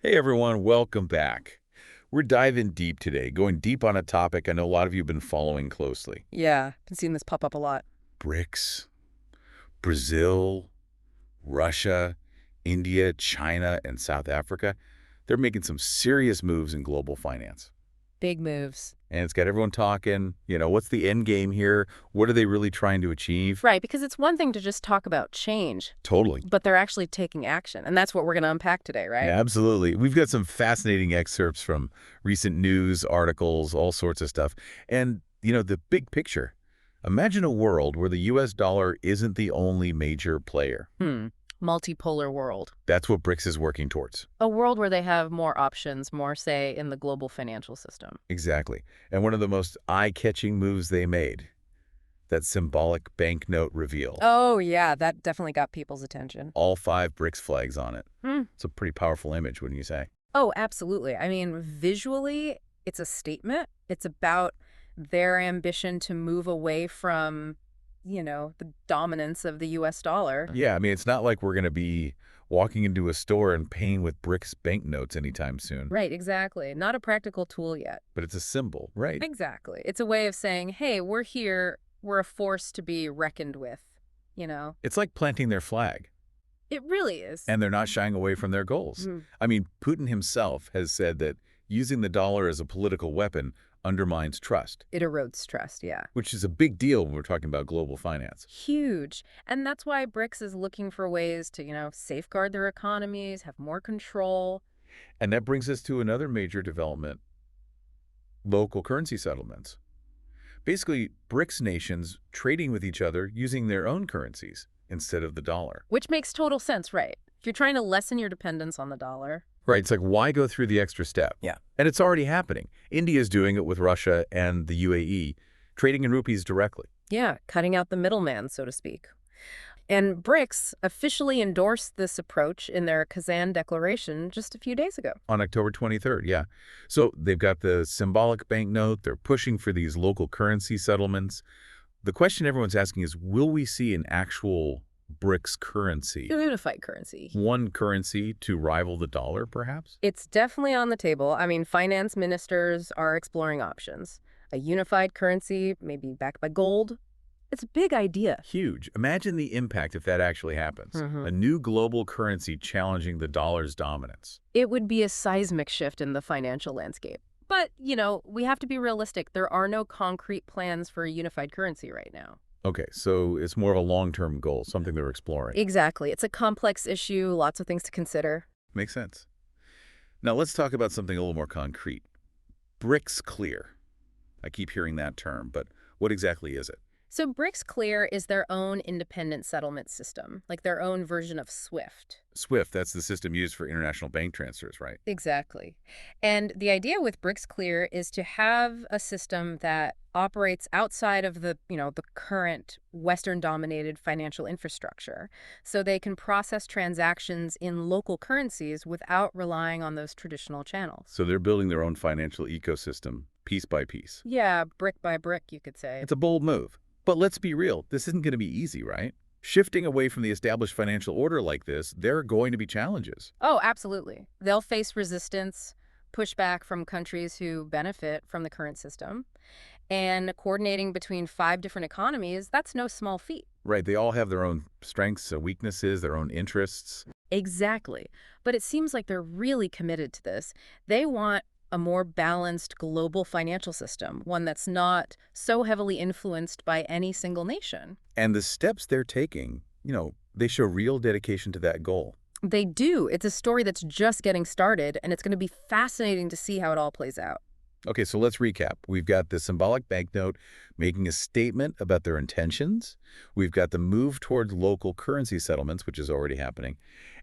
Hey everyone, welcome back. We're diving deep today, going deep on a topic I know a lot of you have been following closely. Yeah, been seeing this pop up a lot. BRICS, Brazil, Russia, India, China, and South Africa. They're making some serious moves in global finance. Big moves. And it's got everyone talking, what's the end game here? What are they really trying to achieve? Right, because it's one thing to just talk about change, Totally. but they're actually taking action. And that's what we're going to unpack today, right? Absolutely. We've got some fascinating excerpts from recent news articles, all sorts of stuff. And, the big picture. Imagine a world where the U.S. dollar isn't the only major player. Multipolar world. That's what BRICS is working towards. A world where they have more options, more say in the global financial system. Exactly. And one of the most eye-catching moves they made, that symbolic banknote reveal. Oh, yeah, that definitely got people's attention. All 5 BRICS flags on it. Hmm. It's a pretty powerful image, wouldn't you say? Oh, absolutely. I mean, visually, it's a statement. It's about their ambition to move away from the dominance of the U.S. dollar. Yeah, I mean, it's not like we're going to be walking into a store and paying with BRICS banknotes anytime soon. Right, exactly. Not a practical tool yet. But it's a symbol, right? Exactly. It's a way of saying, hey, we're here. We're a force to be reckoned with. It's like planting their flag, It really is. and they're not shying away from their goals. Mhm. I mean, Putin himself has said that using the dollar as a political weapon undermines trust, It erodes trust, yeah. which is a big deal when we're talking about global finance. Huge. And that's why BRICS is looking for ways to, safeguard their economies, have more control. And that brings us to another major development, local currency settlements. Basically, BRICS nations trading with each other using their own currencies instead of the dollar. Which makes total sense, right? If you're trying to lessen your dependence on the dollar. Right, it's like, why go through the extra step? Yeah. And it's already happening. India's doing it with Russia and the UAE, trading in rupees directly. Yeah, cutting out the middleman, so to speak. And BRICS officially endorsed this approach in their Kazan declaration just a few days ago. On October 23rd, yeah. So they've got the symbolic banknote. They're pushing for these local currency settlements. The question everyone's asking is, will we see an actual BRICS currency? Unified currency. One currency to rival the dollar, perhaps? It's definitely on the table. I mean, finance ministers are exploring options. A unified currency, maybe backed by gold. It's a big idea. Huge. Imagine the impact if that actually happens. Mhm. A new global currency challenging the dollar's dominance. It would be a seismic shift in the financial landscape. But, we have to be realistic. There are no concrete plans for a unified currency right now. Okay, so it's more of a long-term goal, something they're exploring. Exactly. It's a complex issue, lots of things to consider. Makes sense. Now let's talk about something a little more concrete. BRICS Clear. I keep hearing that term, but what exactly is it? So BRICS Clear is their own independent settlement system, like their own version of SWIFT. SWIFT, that's the system used for international bank transfers, right? Exactly. And the idea with BRICS Clear is to have a system that operates outside of the current Western-dominated financial infrastructure, so they can process transactions in local currencies without relying on those traditional channels. So they're building their own financial ecosystem, piece by piece. Yeah, brick by brick, you could say. It's a bold move. But let's be real, this isn't going to be easy, right? Shifting away from the established financial order like this, there are going to be challenges. Oh, absolutely. They'll face resistance, pushback from countries who benefit from the current system. And coordinating between 5 different economies, that's no small feat. Right, they all have their own strengths and weaknesses, their own interests. Exactly. But it seems like they're really committed to this. They want a more balanced global financial system, one that's not so heavily influenced by any single nation. And the steps they're taking, they show real dedication to that goal. They do. It's a story that's just getting started, and it's going to be fascinating to see how it all plays out. Okay, so let's recap. We've got the symbolic banknote making a statement about their intentions. We've got the move towards local currency settlements, which is already happening.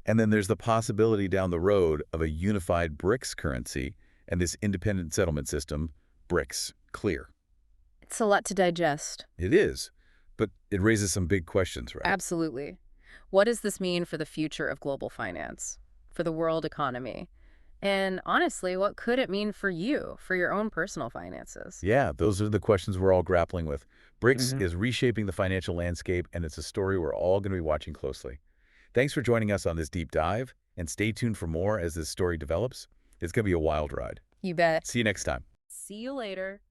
And then there's the possibility down the road of a unified BRICS currency and this independent settlement system, BRICS Clear. It's a lot to digest. It is, but it raises some big questions, right? Absolutely. What does this mean for the future of global finance, for the world economy? And honestly, what could it mean for you, for your own personal finances? Yeah, those are the questions we're all grappling with. BRICS Mhm. is reshaping the financial landscape, and it's a story we're all going to be watching closely. Thanks for joining us on this deep dive. And stay tuned for more as this story develops. It's going to be a wild ride. You bet. See you next time. See you later.